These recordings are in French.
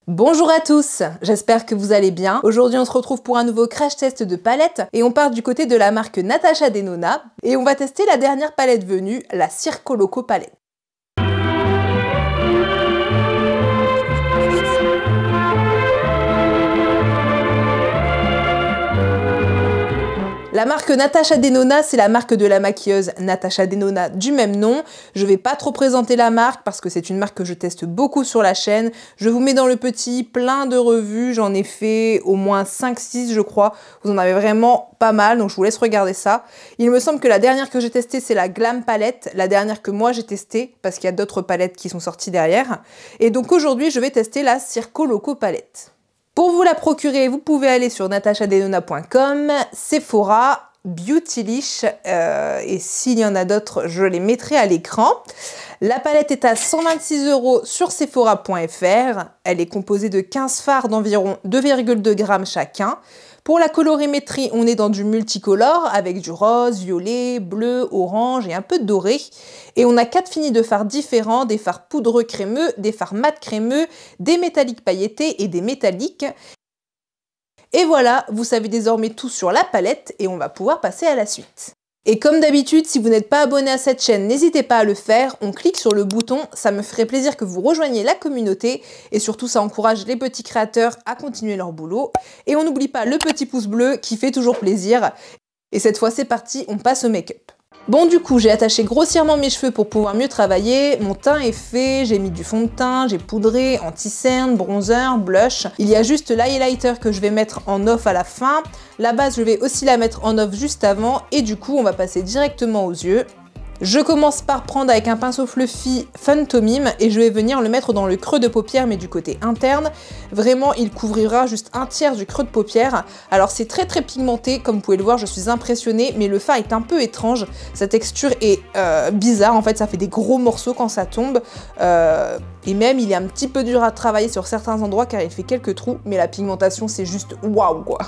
Bonjour à tous, j'espère que vous allez bien. Aujourd'hui on se retrouve pour un nouveau crash test de palettes et on part du côté de la marque Natasha Denona et on va tester la dernière palette venue, la Circo Loco palette. La marque Natasha Denona, c'est la marque de la maquilleuse Natasha Denona du même nom. Je vais pas trop présenter la marque parce que c'est une marque que je teste beaucoup sur la chaîne. Je vous mets dans le petit plein de revues, j'en ai fait au moins 5-6 je crois. Vous en avez vraiment pas mal, donc je vous laisse regarder ça. Il me semble que la dernière que j'ai testée, c'est la Glam palette, la dernière que moi j'ai testée, parce qu'il y a d'autres palettes qui sont sorties derrière. Et donc aujourd'hui, je vais tester la Circo Loco palette. Pour vous la procurer, vous pouvez aller sur natashadenona.com, Sephora, Beautylish, et s'il y en a d'autres, je les mettrai à l'écran. La palette est à 126 € sur sephora.fr. Elle est composée de 15 fards d'environ 2,2 grammes chacun. Pour la colorimétrie, on est dans du multicolore avec du rose, violet, bleu, orange et un peu de doré. Et on a 4 finis de fards différents, des fards poudreux crémeux, des fards mat crémeux, des métalliques pailletés et des métalliques. Et voilà, vous savez désormais tout sur la palette et on va pouvoir passer à la suite. Et comme d'habitude, si vous n'êtes pas abonné à cette chaîne, n'hésitez pas à le faire, on clique sur le bouton, ça me ferait plaisir que vous rejoigniez la communauté et surtout ça encourage les petits créateurs à continuer leur boulot. Et on n'oublie pas le petit pouce bleu qui fait toujours plaisir. Et cette fois c'est parti, on passe au make-up. Bon du coup, j'ai attaché grossièrement mes cheveux pour pouvoir mieux travailler, mon teint est fait, j'ai mis du fond de teint, j'ai poudré, anti-cerne, bronzer, blush. Il y a juste l'highlighter que je vais mettre en off à la fin. La base, je vais aussi la mettre en off juste avant et du coup, on va passer directement aux yeux. Je commence par prendre avec un pinceau fluffy Fantomime et je vais venir le mettre dans le creux de paupière mais du côté interne. Vraiment, il couvrira juste un tiers du creux de paupière. Alors c'est très pigmenté, comme vous pouvez le voir, je suis impressionnée, mais le fard est un peu étrange. Sa texture est bizarre, en fait ça fait des gros morceaux quand ça tombe. Et même il est un petit peu dur à travailler sur certains endroits car il fait quelques trous, mais la pigmentation c'est juste waouh quoi.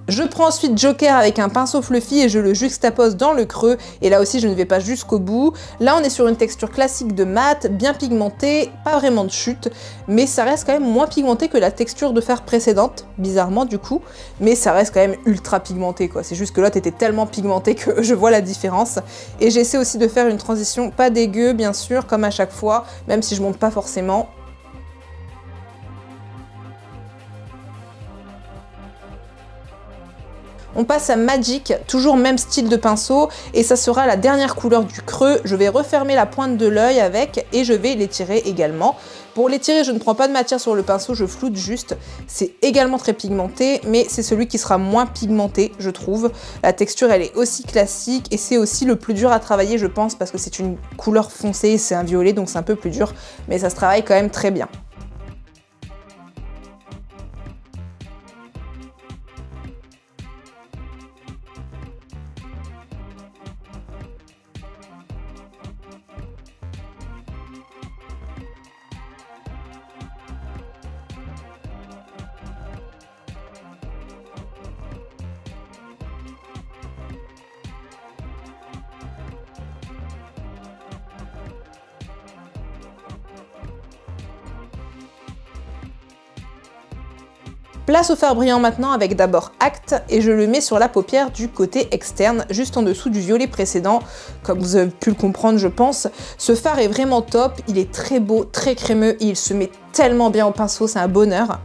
Je prends ensuite Joker avec un pinceau fluffy et je le juxtapose dans le creux. Et là aussi, je ne vais pas jusqu'au bout. Là, on est sur une texture classique de mat, bien pigmentée, pas vraiment de chute. Mais ça reste quand même moins pigmenté que la texture de fard précédente, bizarrement du coup. Mais ça reste quand même ultra pigmenté, quoi. C'est juste que l'autre était tellement pigmenté que je vois la différence. Et j'essaie aussi de faire une transition pas dégueu, bien sûr, comme à chaque fois, même si je monte pas forcément. On passe à Magic, toujours même style de pinceau, et ça sera la dernière couleur du creux. Je vais refermer la pointe de l'œil avec, et je vais l'étirer également. Pour l'étirer, je ne prends pas de matière sur le pinceau, je floute juste. C'est également très pigmenté, mais c'est celui qui sera moins pigmenté, je trouve. La texture, elle est aussi classique, et c'est aussi le plus dur à travailler, je pense, parce que c'est une couleur foncée, c'est un violet, donc c'est un peu plus dur, mais ça se travaille quand même très bien. Place au fard brillant maintenant avec d'abord Act et je le mets sur la paupière du côté externe, juste en dessous du violet précédent, comme vous avez pu le comprendre je pense. Ce fard est vraiment top, il est très beau, très crémeux et il se met tellement bien au pinceau, c'est un bonheur.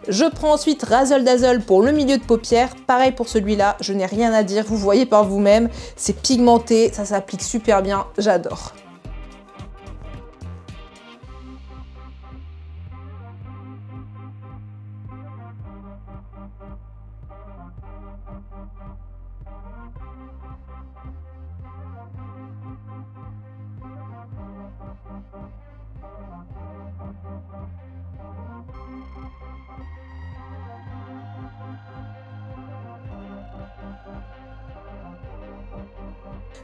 Je prends ensuite Razzle Dazzle pour le milieu de paupière. Pareil pour celui-là, je n'ai rien à dire, vous voyez par vous-même. C'est pigmenté, ça s'applique super bien, j'adore.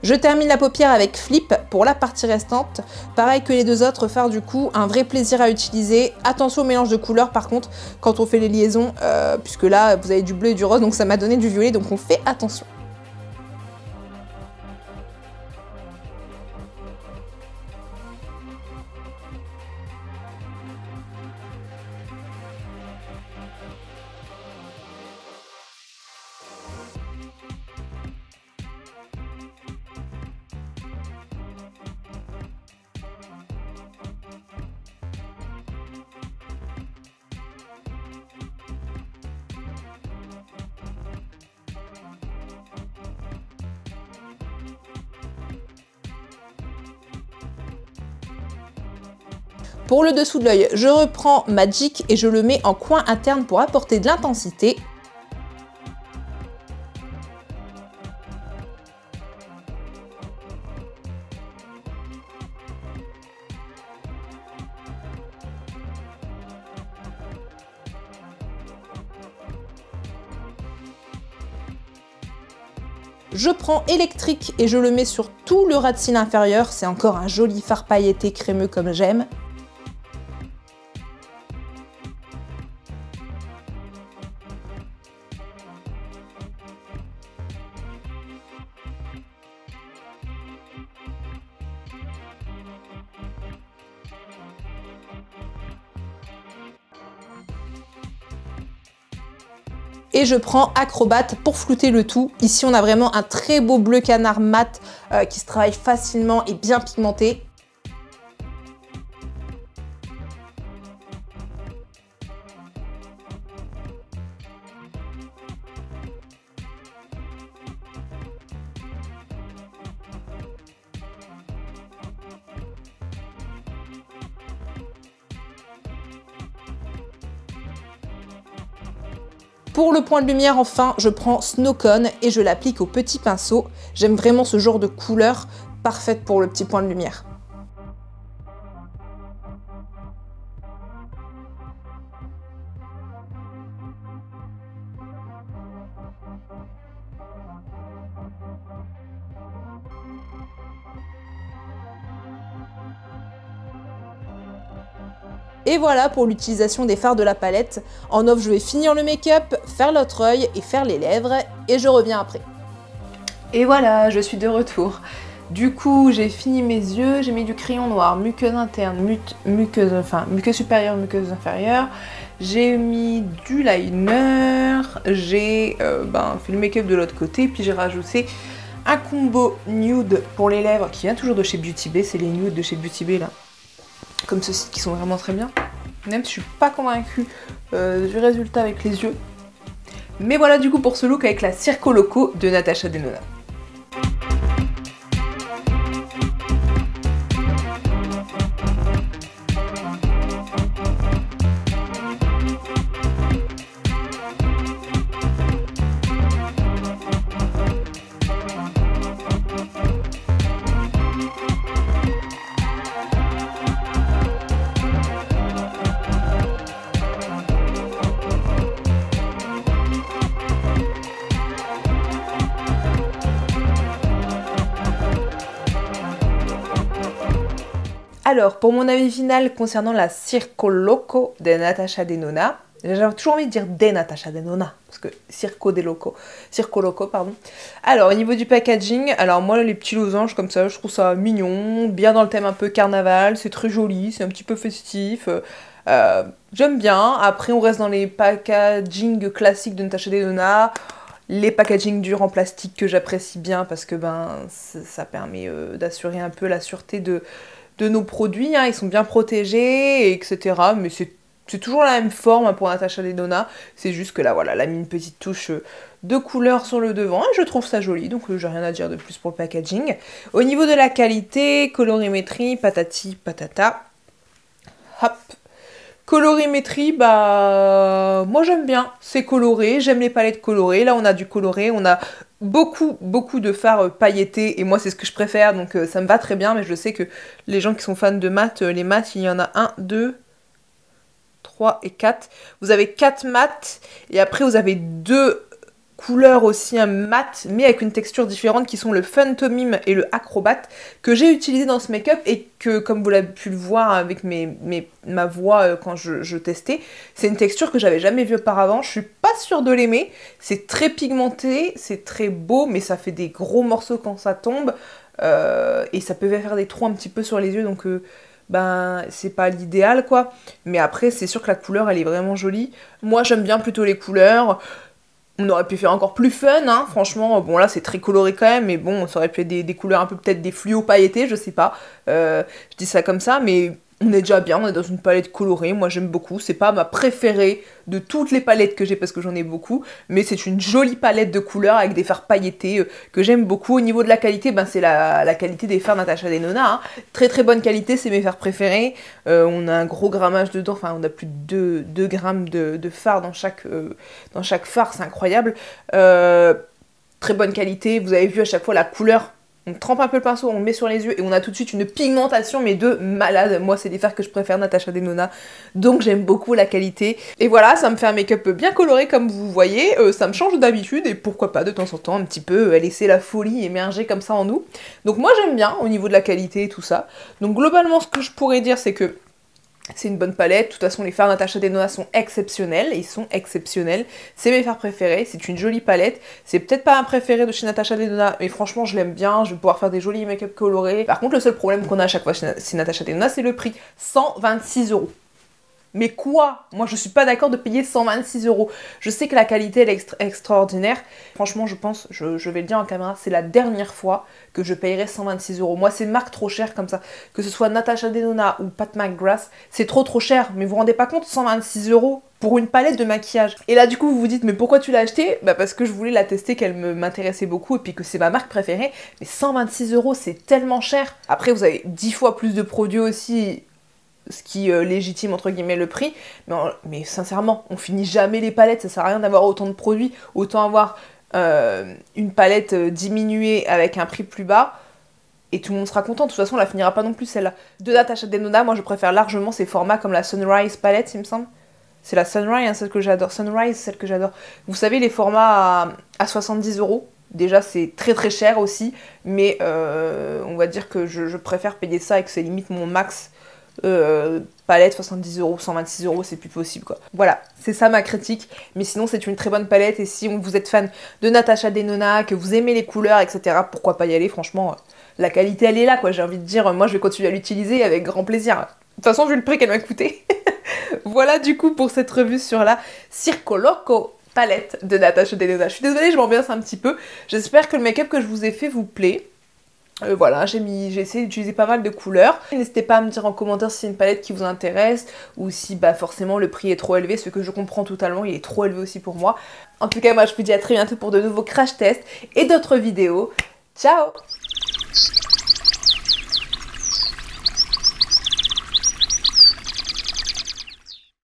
Je termine la paupière avec Flip pour la partie restante. Pareil que les deux autres fards du coup, un vrai plaisir à utiliser. Attention au mélange de couleurs par contre quand on fait les liaisons, puisque là vous avez du bleu et du rose, donc ça m'a donné du violet, donc on fait attention. Pour le dessous de l'œil, je reprends Magic et je le mets en coin interne pour apporter de l'intensité. Je prends électrique et je le mets sur tout le ras de cils inférieur. C'est encore un joli fard pailleté crémeux comme j'aime. Et je prends Acrobat pour flouter le tout. Ici, on a vraiment un très beau bleu canard mat qui se travaille facilement et bien pigmenté. Pour le point de lumière, enfin, je prends Snow Cone et je l'applique au petit pinceau. J'aime vraiment ce genre de couleur parfaite pour le petit point de lumière. Et voilà pour l'utilisation des fards de la palette. En off, je vais finir le make-up, faire l'autre œil et faire les lèvres et je reviens après. Et voilà, je suis de retour. Du coup, j'ai fini mes yeux, j'ai mis du crayon noir, muqueuse interne, muqueuse supérieure, muqueuse inférieure. J'ai mis du liner, j'ai fait le make-up de l'autre côté, puis j'ai rajouté un combo nude pour les lèvres qui vient toujours de chez Beauty Bay, c'est les nudes de chez Beauty Bay là. Comme ceci qui sont vraiment très bien, même si je suis pas convaincue du résultat avec les yeux. Mais voilà du coup pour ce look avec la Circo Loco de Natasha Denona. Alors, pour mon avis final concernant la Circo Loco de Natasha Denona, j'avais toujours envie de dire de Natasha Denona, parce que Circo Loco, pardon. Alors, au niveau du packaging, alors moi, les petits losanges comme ça, je trouve ça mignon, bien dans le thème un peu carnaval, c'est très joli, c'est un petit peu festif. J'aime bien. Après, on reste dans les packaging classiques de Natasha Denona. Les packaging durs en plastique que j'apprécie bien parce que ça permet d'assurer un peu la sûreté de nos produits, hein. Ils sont bien protégés, etc. Mais c'est toujours la même forme pour Natasha Denona. C'est juste que là, voilà, elle a mis une petite touche de couleur sur le devant et je trouve ça joli. Donc, j'ai rien à dire de plus pour le packaging. Au niveau de la qualité, colorimétrie, patati patata. Hop. Colorimétrie, moi j'aime bien, c'est coloré, j'aime les palettes colorées. Là on a du coloré, on a beaucoup de fards pailletés et moi c'est ce que je préfère, donc ça me va très bien. Mais je sais que les gens qui sont fans de mat, les mats, il y en a 1, 2, 3 et 4. Vous avez 4 mats et après vous avez 2 couleurs aussi mat, mais avec une texture différente, qui sont le Phantomime et le Acrobat, que j'ai utilisé dans ce make-up et que, comme vous l'avez pu le voir avec ma voix quand je testais, c'est une texture que j'avais jamais vue auparavant. Je suis pas sûre de l'aimer. C'est très pigmenté, c'est très beau, mais ça fait des gros morceaux quand ça tombe. Et ça peut faire des trous un petit peu sur les yeux, donc ben c'est pas l'idéal quoi. Mais après c'est sûr que la couleur elle est vraiment jolie. Moi j'aime bien plutôt les couleurs. On aurait pu faire encore plus fun, hein, franchement. Bon là c'est très coloré quand même, mais bon ça aurait pu être des couleurs un peu peut-être des fluos pailletés, je sais pas. Je dis ça comme ça, mais on est déjà bien, on est dans une palette colorée, moi j'aime beaucoup, c'est pas ma préférée de toutes les palettes que j'ai parce que j'en ai beaucoup, mais c'est une jolie palette de couleurs avec des fards pailletés que j'aime beaucoup. Au niveau de la qualité, ben c'est la qualité des fards Natasha Denona, hein. Très très bonne qualité, c'est mes fards préférés, on a un gros grammage dedans, enfin on a plus de 2 grammes de fard dans chaque fard, c'est incroyable. Très bonne qualité, vous avez vu à chaque fois la couleur. On trempe un peu le pinceau, on le met sur les yeux et on a tout de suite une pigmentation, mais de malade. Moi, c'est des fards que je préfère, Natasha Denona, donc j'aime beaucoup la qualité. Et voilà, ça me fait un make-up bien coloré comme vous voyez, ça me change d'habitude et pourquoi pas de temps en temps un petit peu laisser la folie émerger comme ça en nous. Donc moi j'aime bien au niveau de la qualité et tout ça. Donc globalement, ce que je pourrais dire, c'est que c'est une bonne palette. De toute façon, les fards Natasha Denona sont exceptionnels. Ils sont exceptionnels. C'est mes fards préférés. C'est une jolie palette. C'est peut-être pas un préféré de chez Natasha Denona, mais franchement, je l'aime bien. Je vais pouvoir faire des jolis make-up colorés. Par contre, le seul problème qu'on a à chaque fois chez Natasha Denona, c'est le prix. 126 €. Mais quoi? Moi je suis pas d'accord de payer 126 €. Je sais que la qualité elle est extraordinaire. Franchement je pense, je vais le dire en caméra, c'est la dernière fois que je payerai 126 €. Moi c'est une marque trop chère comme ça. Que ce soit Natasha Denona ou Pat McGrath, c'est trop cher. Mais vous vous rendez pas compte, 126 € pour une palette de maquillage. Et là du coup vous vous dites mais pourquoi tu l'as acheté? Bah parce que je voulais la tester, qu'elle m'intéressait beaucoup et puis que c'est ma marque préférée. Mais 126 € c'est tellement cher. Après vous avez 10 fois plus de produits aussi, ce qui légitime entre guillemets le prix, mais sincèrement, on finit jamais les palettes, ça sert à rien d'avoir autant de produits, autant avoir une palette diminuée avec un prix plus bas, et tout le monde sera content. De toute façon, on la finira pas non plus celle-là. De Natasha Denona, moi je préfère largement ces formats comme la Sunrise palette, il me semble. C'est la Sunrise, hein, celle que j'adore. Sunrise, celle que j'adore. Vous savez, les formats à 70 €. Déjà, c'est très cher aussi, mais on va dire que je préfère payer ça et que c'est limite mon max. Palette 70 €, 126 €, c'est plus possible quoi. Voilà, c'est ça ma critique, mais sinon c'est une très bonne palette et si vous êtes fan de Natasha Denona, que vous aimez les couleurs, etc., pourquoi pas y aller, franchement, la qualité elle est là quoi, j'ai envie de dire, moi je vais continuer à l'utiliser avec grand plaisir. De toute façon, vu le prix qu'elle m'a coûté. Voilà du coup pour cette revue sur la Circo Loco palette de Natasha Denona. Je suis désolée, je m'ambiance un petit peu, j'espère que le make-up que je vous ai fait vous plaît. Voilà, j'ai essayé d'utiliser pas mal de couleurs. N'hésitez pas à me dire en commentaire si c'est une palette qui vous intéresse ou si bah forcément le prix est trop élevé, ce que je comprends totalement, il est trop élevé aussi pour moi. En tout cas, moi je vous dis à très bientôt pour de nouveaux crash tests et d'autres vidéos. Ciao!